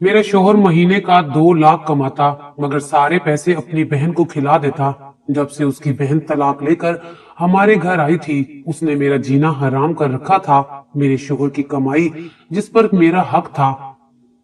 میرا شوہر مہینے کا 2 لاکھ کماتا مگر سارے پیسے اپنی بہن کو کھلا دیتا۔ جب سے اس کی بہن طلاق لے کر ہمارے گھر آئی تھی اس نے میرا جینا حرام کر رکھا تھا۔ میرے شوہر کی کمائی جس پر میرا حق تھا،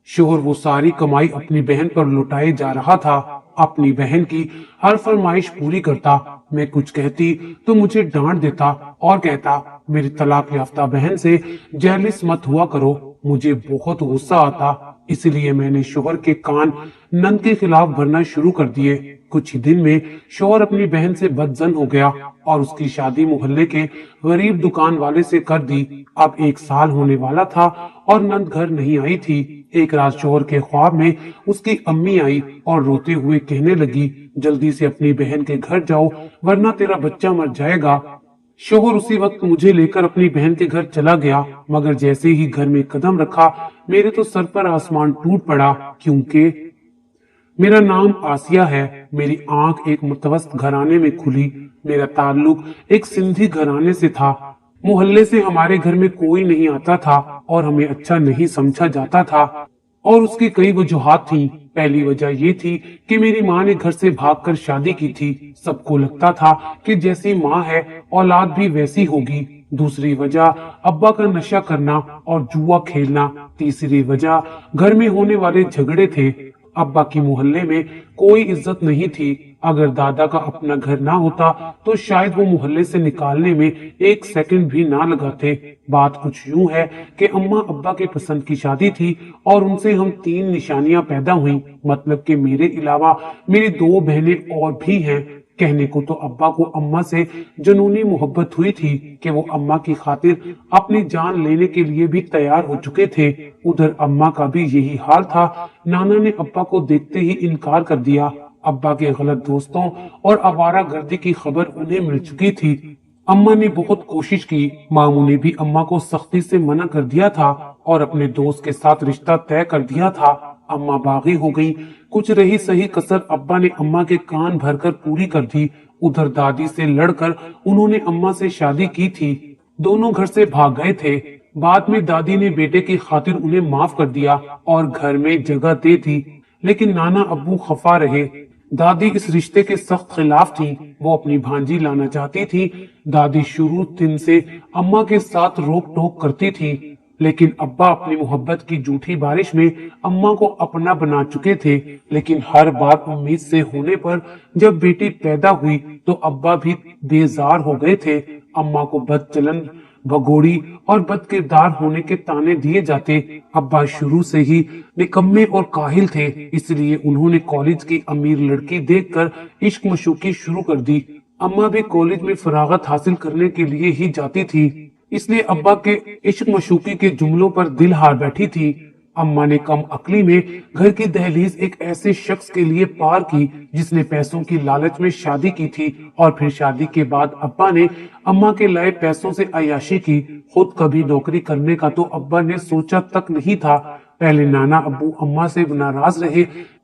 شوہر وہ ساری کمائی اپنی بہن پر لٹائے جا رہا تھا۔ اپنی بہن کی ہر فرمائش پوری کرتا، میں کچھ کہتی تو مجھے ڈانٹ دیتا اور کہتا میری طلاق یافتہ بہن سے جیلس مت ہوا کرو۔ مجھے بہت غصہ آتا، اس لیے میں نے شوہر کے کان نند کے خلاف بھرنا شروع کر دیے۔ کچھ ہی دن میں شوہر اپنی بہن سے بدزن ہو گیا اور اس کی شادی محلے کے غریب دکان والے سے کر دی۔ اب 1 سال ہونے والا تھا اور نند گھر نہیں آئی تھی۔ ایک رات شوہر کے خواب میں اس کی امی آئی اور روتے ہوئے کہنے لگی جلدی سے اپنی بہن کے گھر جاؤ ورنہ تیرا بچہ مر جائے گا۔ شوہر اسی وقت مجھے لے کر اپنی بہن کے گھر چلا گیا مگر جیسے ہی گھر میں قدم رکھا میرے تو سر پر آسمان ٹوٹ پڑا، کیونکہ میرا نام آسیہ ہے۔ میری آنکھ ایک متوسط گھرانے میں کھلی۔ میرا تعلق ایک سندھی گھرانے سے تھا۔ محلے سے ہمارے گھر میں کوئی نہیں آتا تھا اور ہمیں اچھا نہیں سمجھا جاتا تھا، اور اس کی کئی وجوہات تھیں۔ پہلی وجہ یہ تھی کہ میری ماں نے گھر سے بھاگ کر شادی کی تھی۔ سب کو لگتا تھا کہ جیسی ماں ہے اولاد بھی ویسی ہوگی۔ دوسری وجہ ابا کا نشہ کرنا اور جوا کھیلنا۔ تیسری وجہ گھر میں ہونے والے جھگڑے تھے۔ ابا کی محلے میں کوئی عزت نہیں تھی۔ اگر دادا کا اپنا گھر نہ ہوتا تو شاید وہ محلے سے نکالنے میں 1 سیکنڈ بھی نہ لگاتے۔ بات کچھ یوں ہے کہ اماں ابا کے پسند کی شادی تھی اور ان سے ہم 3 نشانیاں پیدا ہوئیں، مطلب کہ میرے علاوہ میری 2 بہنیں اور بھی ہیں۔ کہنے کو تو ابا کو اماں سے جنونی محبت ہوئی تھی کہ وہ اماں کی خاطر اپنی جان لینے کے لیے بھی تیار ہو چکے تھے۔ ادھر اماں کا بھی یہی حال تھا۔ نانا نے ابا کو دیکھتے ہی انکار کر دیا۔ ابا کے غلط دوستوں اور آوارہ گردی کی خبر انہیں مل چکی تھی۔ اماں نے بہت کوشش کی، ماموں نے بھی اماں کو سختی سے منع کر دیا تھا اور اپنے دوست کے ساتھ رشتہ طے کر دیا تھا۔ اماں باغی ہو گئی۔ کچھ رہی صحیح کسر ابا نے اماں کے کان بھر کر پوری کر دی۔ ادھر دادی سے لڑ کر انہوں نے اماں سے شادی کی تھی۔ دونوں گھر سے بھاگ گئے تھے۔ بعد میں دادی نے بیٹے کی خاطر انہیں معاف کر دیا اور گھر میں جگہ دے دی، لیکن نانا ابو خفا رہے۔ دادی اس رشتے کے سخت خلاف تھی، وہ اپنی بھانجی لانا چاہتی تھی۔ دادی شروع دن سے اماں کے ساتھ روک ٹوک کرتی تھی، لیکن ابا اپنی محبت کی جھوٹی بارش میں اماں کو اپنا بنا چکے تھے۔ لیکن ہر بات امید سے ہونے پر جب بیٹی پیدا ہوئی تو ابا بھی بیزار ہو گئے تھے۔ اماں کو بد چلن، بھگوڑی اور بد کردار ہونے کے تانے دیے جاتے۔ ابا شروع سے ہی نکمے اور کاہل تھے، اس لیے انہوں نے کالج کی امیر لڑکی دیکھ کر عشق مشوقی شروع کر دی۔ اماں بھی کالج میں فراغت حاصل کرنے کے لیے ہی جاتی تھی، اس لیے ابا کے عشق مشوقی کے جملوں پر دل ہار بیٹھی تھی۔ اماں نے کم عقلی میں گھر کی دہلیز ایک ایسے شخص کے لیے پار کی جس نے پیسوں کی لالچ میں شادی کی تھی، اور پھر شادی کے بعد ابا نے اماں کے لائے پیسوں سے عیاشی کی۔ خود کبھی نوکری کرنے کا تو ابا نے سوچا تک نہیں تھا۔ پہلے نانا ابو اماں سے ناراض رہے،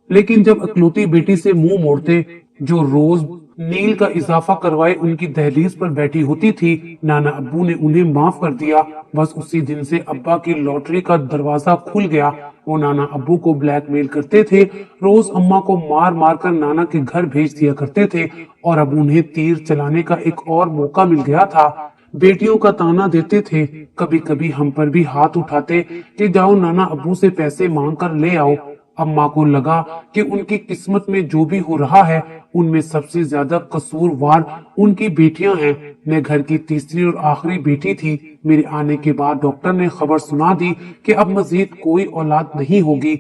لیکن جب اکلوتی بیٹی سے منہ موڑتے جو روز نیل کا اضافہ کروائے ان کی دہلیز پر بیٹھی ہوتی تھی، نانا ابو نے انہیں معاف کر دیا۔ بس اسی دن سے ابا کی لاٹری کا دروازہ کھل گیا۔ وہ نانا ابو کو بلیک میل کرتے تھے، روز اماں کو مار مار کر نانا کے گھر بھیج دیا کرتے تھے، اور اب انہیں تیر چلانے کا ایک اور موقع مل گیا تھا۔ بیٹیوں کا تانا دیتے تھے، کبھی کبھی ہم پر بھی ہاتھ اٹھاتے کہ جاؤ نانا ابو سے پیسے مانگ کر لے آؤ۔ اماں کو لگا کہ ان کی قسمت میں جو بھی ہو رہا ہے ان میں سب سے زیادہ قصوروار ان کی بیٹیاں ہیں۔ میں گھر کی تیسری اور آخری بیٹی تھی۔ میرے آنے کے بعد ڈاکٹر نے خبر سنا دی کہ اب مزید کوئی اولاد نہیں ہوگی۔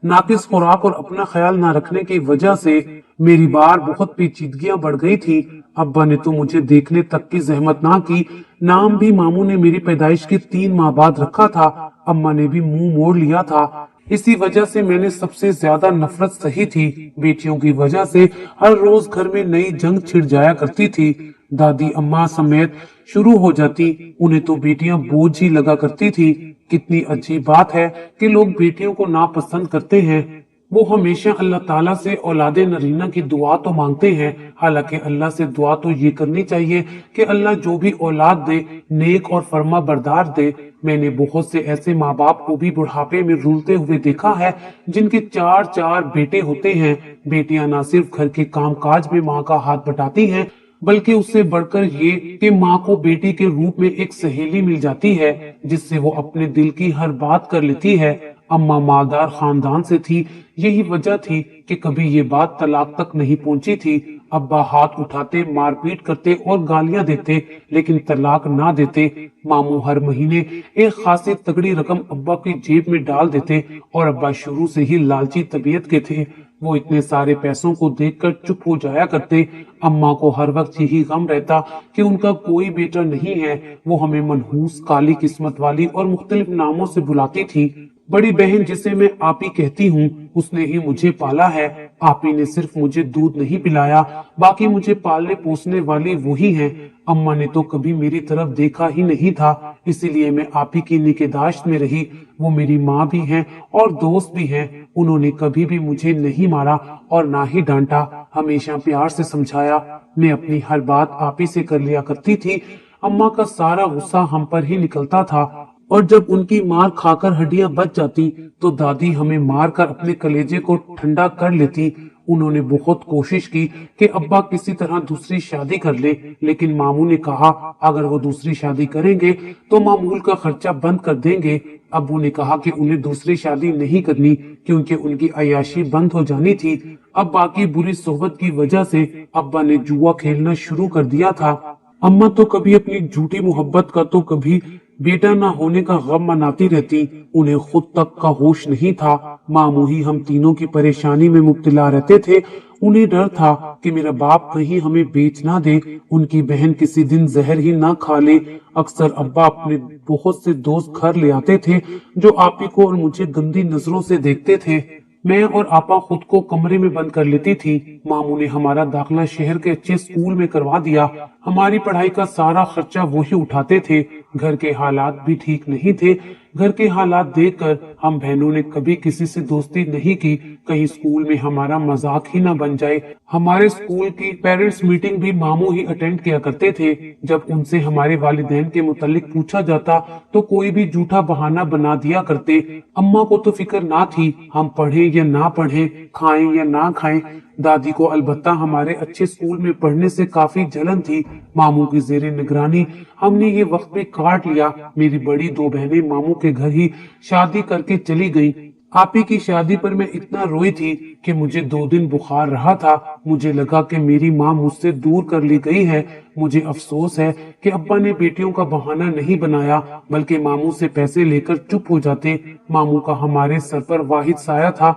ناقص خوراک اور اپنا خیال نہ رکھنے کی وجہ سے میری بار بہت پیچیدگیاں بڑھ گئی تھی۔ ابا نے تو مجھے دیکھنے تک کی زحمت نہ کی۔ نام بھی ماموں نے میری پیدائش کے 3 ماہ بعد رکھا تھا۔ اماں نے بھی منہ موڑ لیا تھا۔ اسی وجہ سے میں نے سب سے زیادہ نفرت سہی تھی۔ بیٹیوں کی وجہ سے ہر روز گھر میں نئی جنگ چھڑ جایا کرتی تھی۔ دادی اماں سمیت شروع ہو جاتی، انہیں تو بیٹیاں بوجھ ہی لگا کرتی تھی۔ کتنی عجیب بات ہے کہ لوگ بیٹیوں کو ناپسند کرتے ہیں۔ وہ ہمیشہ اللہ تعالیٰ سے اولاد نرینہ کی دعا تو مانگتے ہیں، حالانکہ اللہ سے دعا تو یہ کرنی چاہیے کہ اللہ جو بھی اولاد دے نیک اور فرما بردار دے۔ میں نے بہت سے ایسے ماں باپ کو بھی بڑھاپے میں رولتے ہوئے دیکھا ہے جن کے چار چار بیٹے ہوتے ہیں۔ بیٹیاں نہ صرف گھر کے کام کاج میں ماں کا ہاتھ بٹاتی ہیں بلکہ اس سے بڑھ کر یہ کہ ماں کو بیٹی کے روپ میں ایک سہیلی مل جاتی ہے جس سے وہ اپنے دل کی ہر بات کر لیتی ہے۔ اماں مالدار خاندان سے تھی، یہی وجہ تھی کہ کبھی یہ بات طلاق تک نہیں پہنچی تھی۔ ابا ہاتھ اٹھاتے، مار پیٹ کرتے اور گالیاں دیتے لیکن طلاق نہ دیتے۔ ماموں ہر مہینے ایک خاصی تگڑی رقم ابا کی جیب میں ڈال دیتے اور ابا شروع سے ہی لالچی طبیعت کے تھے۔ وہ اتنے سارے پیسوں کو دیکھ کر چپ ہو جایا کرتے۔ اماں کو ہر وقت یہی غم رہتا کہ ان کا کوئی بیٹا نہیں ہے۔ وہ ہمیں منحوس، کالی قسمت والی اور مختلف ناموں سے بلاتی تھی۔ بڑی بہن جسے میں آپی کہتی ہوں، اس نے ہی مجھے پالا ہے۔ آپی نے صرف مجھے دودھ نہیں پلایا، باقی مجھے پالنے پوسنے والی وہی ہیں۔ اماں نے تو کبھی میری طرف دیکھا ہی نہیں تھا، اسی لیے میں آپی کی نگہداشت میں رہی۔ وہ میری ماں بھی ہیں اور دوست بھی ہیں۔ انہوں نے کبھی بھی مجھے نہیں مارا اور نہ ہی ڈانٹا، ہمیشہ پیار سے سمجھایا۔ میں اپنی ہر بات آپی سے کر لیا کرتی تھی۔ اماں کا سارا غصہ ہم پر ہی نکلتا تھا اور جب ان کی مار کھا کر ہڈیاں بچ جاتی تو دادی ہمیں مار کر اپنے کلیجے کو ٹھنڈا کر لیتی۔ انہوں نے بہت کوشش کی کہ ابا کسی طرح دوسری شادی کر لے، لیکن ماموں نے کہا اگر وہ دوسری شادی کریں گے تو معمول کا خرچہ بند کر دیں گے۔ ابو نے کہا کہ انہیں دوسری شادی نہیں کرنی کیونکہ ان کی عیاشی بند ہو جانی تھی۔ اب باقی بری صحبت کی وجہ سے ابا نے جوا کھیلنا شروع کر دیا تھا۔ اماں تو کبھی اپنی جھوٹی محبت کا تو کبھی بیٹا نہ ہونے کا غم مناتی رہتی، انہیں خود تک کا ہوش نہیں تھا۔ ماموں ہی ہم تینوں کی پریشانی میں مبتلا رہتے تھے۔ انہیں ڈر تھا کہ میرا باپ کہیں ہمیں بیچ نہ دے، ان کی بہن کسی دن زہر ہی نہ کھا لے۔ اکثر ابا اپنے بہت سے دوست گھر لے آتے تھے جو آپی کو اور مجھے گندی نظروں سے دیکھتے تھے۔ میں اور آپا خود کو کمرے میں بند کر لیتی تھی۔ ماموں نے ہمارا داخلہ شہر کے اچھے اسکول میں کروا دیا۔ ہماری پڑھائی کا سارا خرچہ وہی اٹھاتے تھے۔ گھر کے حالات بھی ٹھیک نہیں تھے۔ گھر کے حالات دیکھ کر ہم بہنوں نے کبھی کسی سے دوستی نہیں کی، کہیں اسکول میں ہمارا مذاق ہی نہ بن جائے۔ ہمارے اسکول کی پیرنٹس میٹنگ بھی ماموں ہی اٹینڈ کیا کرتے تھے۔ جب ان سے ہمارے والدین کے متعلق پوچھا جاتا تو کوئی بھی جھوٹا بہانہ بنا دیا کرتے۔ اماں کو تو فکر نہ تھی ہم پڑھیں یا نہ پڑھیں، کھائیں یا نہ کھائیں۔ دادی کو البتہ ہمارے اچھے اسکول میں پڑھنے سے کافی جلن تھی۔ ماموں کی زیر نگرانی ہم نے یہ وقت بھی کاٹ لیا۔ میری بڑی دو بہنیں ماموں کے گھر ہی شادی کر کے چلی گئیں۔ آپی کی شادی پر میں اتنا روئی تھی کہ مجھے 2 دن بخار رہا تھا۔ مجھے لگا کہ میری ماں مجھ سے دور کر لی گئی ہے۔ مجھے افسوس ہے کہ ابا نے بیٹیوں کا بہانہ نہیں بنایا بلکہ ماموں سے پیسے لے کر چپ ہو جاتے۔ ماموں کا ہمارے سر پر واحد سایہ تھا۔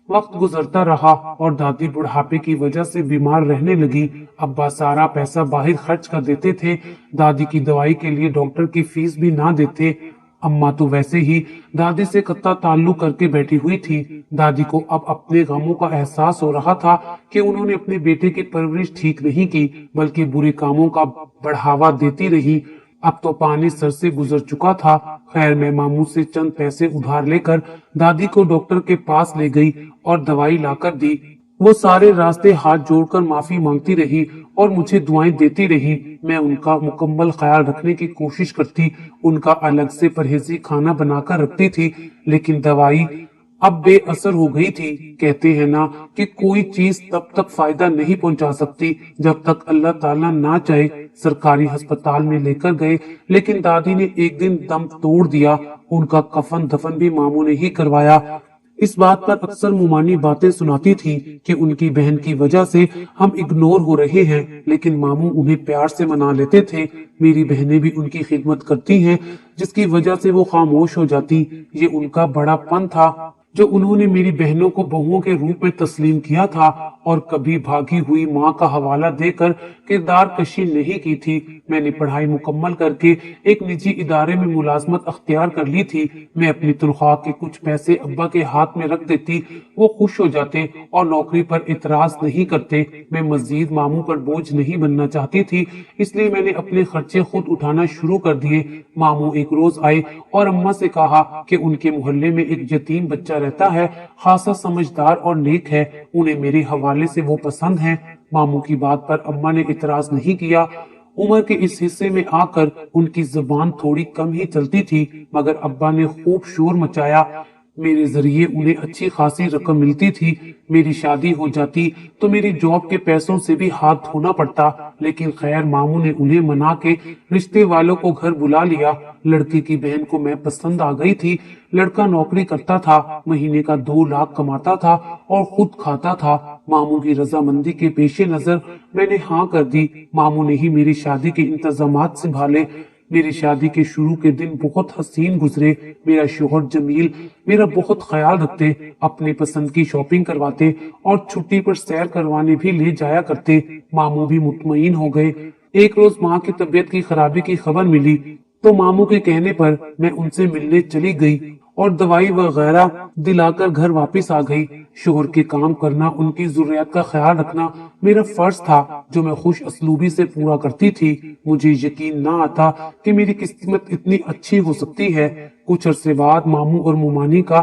وقت گزرتا رہا اور دادی بڑھاپے کی وجہ سے بیمار رہنے لگی۔ ابا سارا پیسہ باہر خرچ کر دیتے تھے، دادی کی دوائی کے لیے ڈاکٹر کی فیس بھی نہ دیتے۔ اماں تو ویسے ہی دادی سے قطع تعلق کر کے بیٹھی ہوئی تھی۔ دادی کو اب اپنے غموں کا احساس ہو رہا تھا کہ انہوں نے اپنے بیٹے کی پرورش ٹھیک نہیں کی بلکہ برے کاموں کا بڑھاوا دیتی رہی۔ اب تو پانی سر سے گزر چکا تھا۔ خیر میں ماموں سے چند پیسے ادھار لے کر دادی کو ڈاکٹر کے پاس لے گئی اور دوائی لا کر دی۔ وہ سارے راستے ہاتھ جوڑ کر معافی مانگتی رہی اور مجھے دعائیں دیتی رہی۔ میں ان کا مکمل خیال رکھنے کی کوشش کرتی، ان کا الگ سے پرہیزی کھانا بنا کر رکھتی تھی، لیکن دوائی اب بے اثر ہو گئی تھی۔ کہتے ہیں نا کہ کوئی چیز تب تک فائدہ نہیں پہنچا سکتی جب تک اللہ تعالیٰ نہ چاہے۔ سرکاری ہسپتال میں لے کر گئے لیکن دادی نے ایک دن دم توڑ دیا۔ ان کا کفن دفن بھی ماموں نے ہی کروایا۔ اس بات پر اکثر ممانی باتیں سناتی تھی کہ ان کی بہن کی وجہ سے ہم اگنور ہو رہے ہیں، لیکن ماموں انہیں پیار سے منا لیتے تھے۔ میری بہنیں بھی ان کی خدمت کرتی ہیں جس کی وجہ سے وہ خاموش ہو جاتی۔ یہ ان کا بڑا پن تھا جو انہوں نے میری بہنوں کو بہوؤں کے روپ میں تسلیم کیا تھا اور کبھی بھاگی ہوئی ماں کا حوالہ دے کر کردار کشی نہیں کی تھی۔ میں نے پڑھائی مکمل کر کے ایک نجی ادارے میں ملازمت اختیار کر لی تھی۔ میں اپنی تنخواہ کے کچھ پیسے ابا کے ہاتھ میں رکھ دیتی، وہ خوش ہو جاتے اور نوکری پر اعتراض نہیں کرتے۔ میں مزید ماموں پر بوجھ نہیں بننا چاہتی تھی، اس لیے میں نے اپنے خرچے خود اٹھانا شروع کر دیے۔ ماموں ایک روز آئے اور اماں سے کہا کہ ان کے محلے میں ایک یتیم بچہ رہتا ہے، خاصا سمجھدار اور نیک ہے، انہیں میرے حوالے سے وہ پسند ہے۔ ماموں کی بات پر اماں نے اعتراض نہیں کیا۔ عمر کے اس حصے میں آ کر ان کی زبان تھوڑی کم ہی چلتی تھی، مگر ابا نے خوب شور مچایا۔ میرے ذریعے انہیں اچھی خاصی رقم ملتی تھی۔ میری شادی ہو جاتی تو میری جاب کے پیسوں سے بھی ہاتھ دھونا پڑتا، لیکن خیر ماموں نے انہیں منا کے رشتے والوں کو گھر بلا لیا۔ لڑکے کی بہن کو میں پسند آ گئی تھی۔ لڑکا نوکری کرتا تھا، مہینے کا 2 لاکھ کماتا تھا اور خود کھاتا تھا۔ ماموں کی رضامندی کے پیش نظر میں نے ہاں کر دی۔ ماموں نے ہی میری شادی کے انتظامات سنبھالے۔ میری شادی کے شروع کے دن بہت حسین گزرے۔ میرا شوہر جمیل میرا بہت خیال رکھتے، اپنے پسند کی شاپنگ کرواتے اور چھٹی پر سیر کروانے بھی لے جایا کرتے۔ ماموں بھی مطمئن ہو گئے۔ ایک روز ماں کی طبیعت کی خرابی کی خبر ملی تو ماموں کے کہنے پر میں ان سے ملنے چلی گئی اور دوائی وغیرہ دلا کر گھر واپس آ گئی۔ شوہر کے کام کرنا، ان کی ضروریات کا خیال رکھنا میرا فرض تھا، جو میں خوش اسلوبی سے پورا کرتی تھی۔ مجھے یقین نہ آتا کہ میری قسمت اتنی اچھی ہو سکتی ہے۔ کچھ عرصے بعد ماموں اور مومانی کا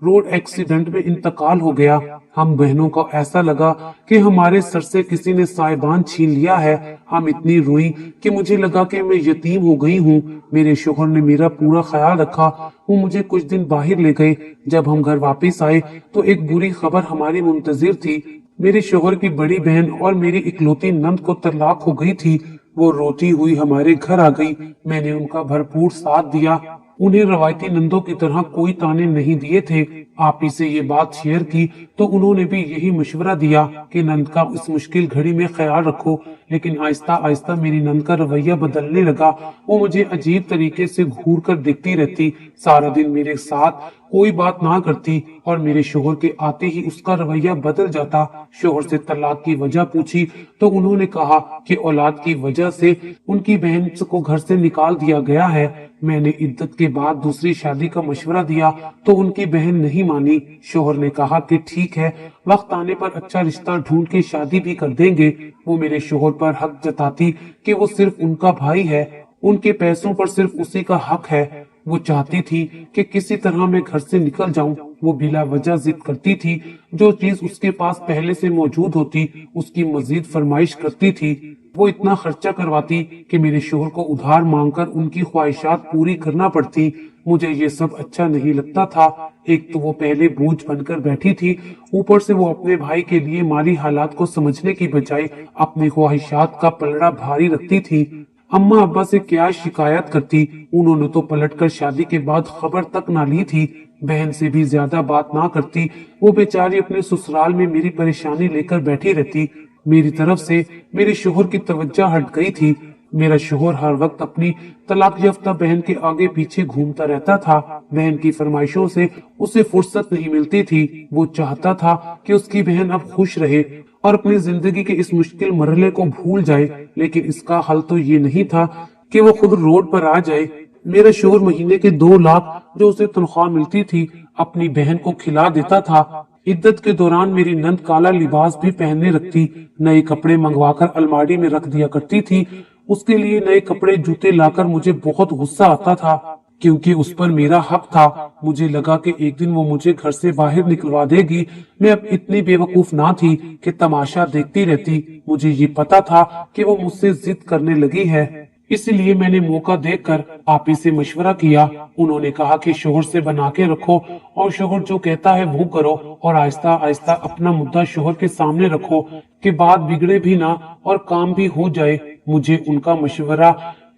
روڈ ایکسیڈنٹ میں انتقال ہو گیا۔ ہم بہنوں کو ایسا لگا کہ ہمارے سر سے کسی نے سائبان چھین لیا ہے۔ ہم اتنی روئی کہ مجھے لگا کہ میں یتیم ہو گئی ہوں۔ میرے شوہر نے میرا پورا خیال رکھا۔ وہ مجھے کچھ دن باہر لے گئے۔ جب ہم گھر واپس آئے تو ایک بری خبر ہماری منتظر تھی۔ میرے شوہر کی بڑی بہن اور میری اکلوتی نند کو طلاق ہو گئی تھی۔ وہ روتی ہوئی ہمارے گھر آ گئی۔ میں نے ان کا بھرپور ساتھ دیا۔ انہیں روایتی نندوں کی طرح کوئی تانے نہیں دیے تھے۔ آپ ہی سے یہ بات شیئر کی تو انہوں نے بھی یہی مشورہ دیا کہ نند کا اس مشکل گھڑی میں خیال رکھو، لیکن آہستہ آہستہ میری نند کا رویہ بدلنے لگا۔ وہ مجھے عجیب طریقے سے گھور کر دیکھتی رہتی، سارا دن میرے ساتھ کوئی بات نہ کرتی اور میرے شوہر کے آتے ہی اس کا رویہ بدل جاتا۔ شوہر سے طلاق کی وجہ پوچھی تو انہوں نے کہا کہ اولاد کی وجہ سے ان کی بہن کو گھر سے نکال دیا گیا ہے۔ میں نے عدت کے بعد دوسری شادی کا مشورہ دیا تو ان کی بہن نہیں مانی۔ شوہر نے کہا کہ ٹھیک ہے، وقت آنے پر اچھا رشتہ ڈھونڈ کے شادی بھی کر دیں گے۔ وہ میرے شوہر پر حق جتاتی کہ وہ صرف ان کا بھائی ہے، ان کے پیسوں پر صرف اسی کا حق ہے۔ وہ چاہتی تھی کہ کسی طرح میں گھر سے نکل جاؤں۔ وہ بلا وجہ ضد کرتی تھی، جو چیز اس کے پاس پہلے سے موجود ہوتی اس کی مزید فرمائش کرتی تھی۔ وہ اتنا خرچہ کرواتی کہ میرے شوہر کو ادھار مانگ کر ان کی خواہشات پوری کرنا پڑتی۔ مجھے یہ سب اچھا نہیں لگتا تھا۔ ایک تو وہ پہلے بوجھ بن کر بیٹھی تھی، اوپر سے وہ اپنے بھائی کے لیے مالی حالات کو سمجھنے کی بجائے اپنی خواہشات کا پلڑا بھاری رکھتی تھی۔ اماں ابا سے کیا شکایت کرتی، انہوں نے تو پلٹ کر شادی کے بعد خبر تک نہ لی تھی۔ بہن سے بھی زیادہ بات نہ کرتی، وہ بیچاری اپنے سسرال میں میری پریشانی لے کر بیٹھی رہتی۔ میری طرف سے میرے شوہر کی توجہ ہٹ گئی تھی۔ میرا شوہر ہر وقت اپنی طلاق یافتہ بہن کے آگے پیچھے گھومتا رہتا تھا۔ بہن کی فرمائشوں سے اسے فرصت نہیں ملتی تھی۔ وہ چاہتا تھا کہ اس کی بہن اب خوش رہے اور اپنی زندگی کے اس مشکل مرحلے کو بھول جائے، لیکن اس کا حل تو یہ نہیں تھا کہ وہ خود روڈ پر آ جائے۔ میرا شوہر مہینے کے 2 لاکھ جو اسے تنخواہ ملتی تھی اپنی بہن کو کھلا دیتا تھا۔ عدت کے دوران میری نند کالا لباس بھی پہننے رکھتی، نئے کپڑے منگوا کر الماری میں رکھ دیا کرتی تھی۔ اس کے لیے نئے کپڑے جوتے لا کر مجھے بہت غصہ آتا تھا، کیونکہ اس پر میرا حق تھا۔ مجھے لگا کہ ایک دن وہ مجھے گھر سے باہر نکلوا دے گی۔ میں اب اتنی بے وقوف نہ تھی کہ تماشا دیکھتی رہتی۔ مجھے یہ پتا تھا کہ وہ مجھ سے ضد کرنے لگی ہے، اس لیے میں نے موقع دیکھ کر آپی سے مشورہ کیا۔ انہوں نے کہا کہ شوہر سے بنا کے رکھو اور شوہر جو کہتا ہے وہ کرو، اور آہستہ آہستہ اپنا مدعا شوہر کے سامنے رکھو کہ بات بگڑے بھی نہ اور کام بھی ہو جائے۔ مجھے ان کا مشورہ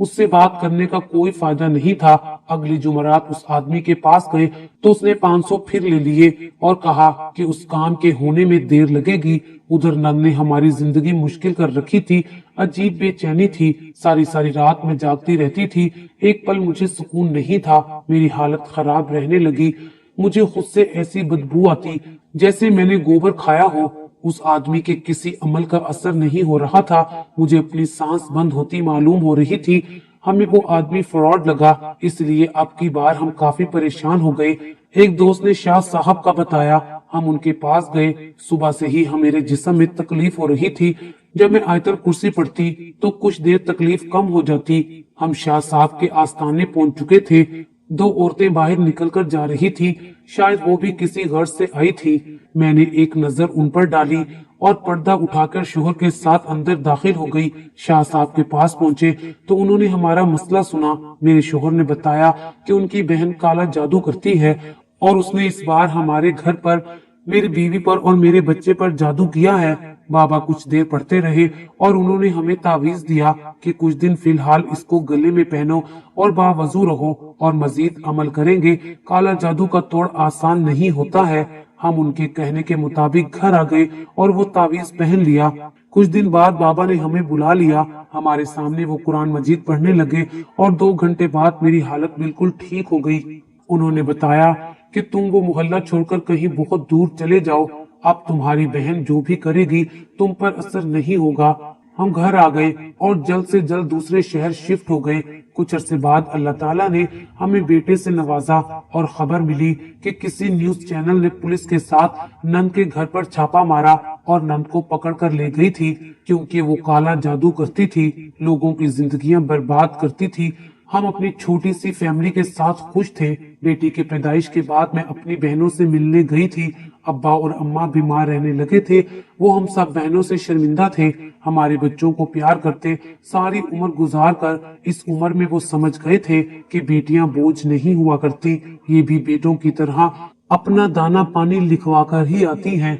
اس سے بات کرنے کا کوئی فائدہ نہیں تھا۔ اگلی جمعرات اس آدمی کے پاس گئے تو اس نے 500 پھر لے لیے اور کہا کہ اس کام کے ہونے میں دیر لگے گی۔ ادھر نند نے ہماری زندگی مشکل کر رکھی تھی۔ عجیب بے چینی تھی، ساری ساری رات میں جاگتی رہتی تھی۔ ایک پل مجھے سکون نہیں تھا، میری حالت خراب رہنے لگی۔ مجھے خود سے ایسی بدبو آتی جیسے میں نے گوبر کھایا ہو۔ اس آدمی کے کسی عمل کا اثر نہیں ہو رہا تھا، مجھے اپنی سانس بند ہوتی معلوم ہو رہی تھی۔ ہمیں وہ آدمی فراڈ لگا، اس لیے اب کی بار ہم کافی پریشان ہو گئے۔ ایک دوست نے شاہ صاحب کا بتایا، ہم ان کے پاس گئے۔ صبح سے ہی میرے جسم میں تکلیف ہو رہی تھی، جب میں آیت الکرسی پڑھتی تو کچھ دیر تکلیف کم ہو جاتی۔ ہم شاہ صاحب کے آستانے پہنچ چکے تھے۔ 2 عورتیں باہر نکل کر جا رہی تھی، شاید وہ بھی کسی غرض سے آئی تھی۔ میں نے ایک نظر ان پر ڈالی اور پردہ اٹھا کر شوہر کے ساتھ اندر داخل ہو گئی۔ شاہ صاحب کے پاس پہنچے تو انہوں نے ہمارا مسئلہ سنا۔ میرے شوہر نے بتایا کہ ان کی بہن کالا جادو کرتی ہے اور اس نے اس بار ہمارے گھر پر، میری بیوی پر اور میرے بچے پر جادو کیا ہے۔ بابا کچھ دیر پڑھتے رہے اور انہوں نے ہمیں تعویذ دیا کہ کچھ دن فی الحال اس کو گلے میں پہنو اور باوضو رہو اور مزید عمل کریں گے۔ کالا جادو کا توڑ آسان نہیں ہوتا ہے۔ ہم ان کے کہنے کے مطابق گھر آ گئے اور وہ تعویذ پہن لیا۔ کچھ دن بعد بابا نے ہمیں بلا لیا، ہمارے سامنے وہ قرآن مجید پڑھنے لگے اور 2 گھنٹے بعد میری حالت بالکل ٹھیک ہو گئی۔ انہوں نے بتایا کہ تم وہ محلہ چھوڑ کر کہیں بہت دور چلے جاؤ، اب تمہاری بہن جو بھی کرے گی تم پر اثر نہیں ہوگا۔ ہم گھر آ گئے اور جلد سے جلد دوسرے شہر شفٹ ہو گئے۔ کچھ عرصے بعد اللہ تعالیٰ نے ہمیں بیٹے سے نوازا اور خبر ملی کہ کسی نیوز چینل نے پولیس کے ساتھ نند کے گھر پر چھاپا مارا اور نند کو پکڑ کر لے گئی تھی، کیونکہ وہ کالا جادو کرتی تھی، لوگوں کی زندگیاں برباد کرتی تھی۔ ہم اپنی چھوٹی سی فیملی کے ساتھ خوش تھے۔ بیٹی کے پیدائش کے بعد میں اپنی بہنوں سے ملنے گئی تھی۔ ابا اور اماں بیمار رہنے لگے تھے، وہ ہم سب بہنوں سے شرمندہ تھے، ہمارے بچوں کو پیار کرتے۔ ساری عمر گزار کر اس عمر میں وہ سمجھ گئے تھے کہ بیٹیاں بوجھ نہیں ہوا کرتی، یہ بھی بیٹوں کی طرح اپنا دانا پانی لکھوا کر ہی آتی ہیں۔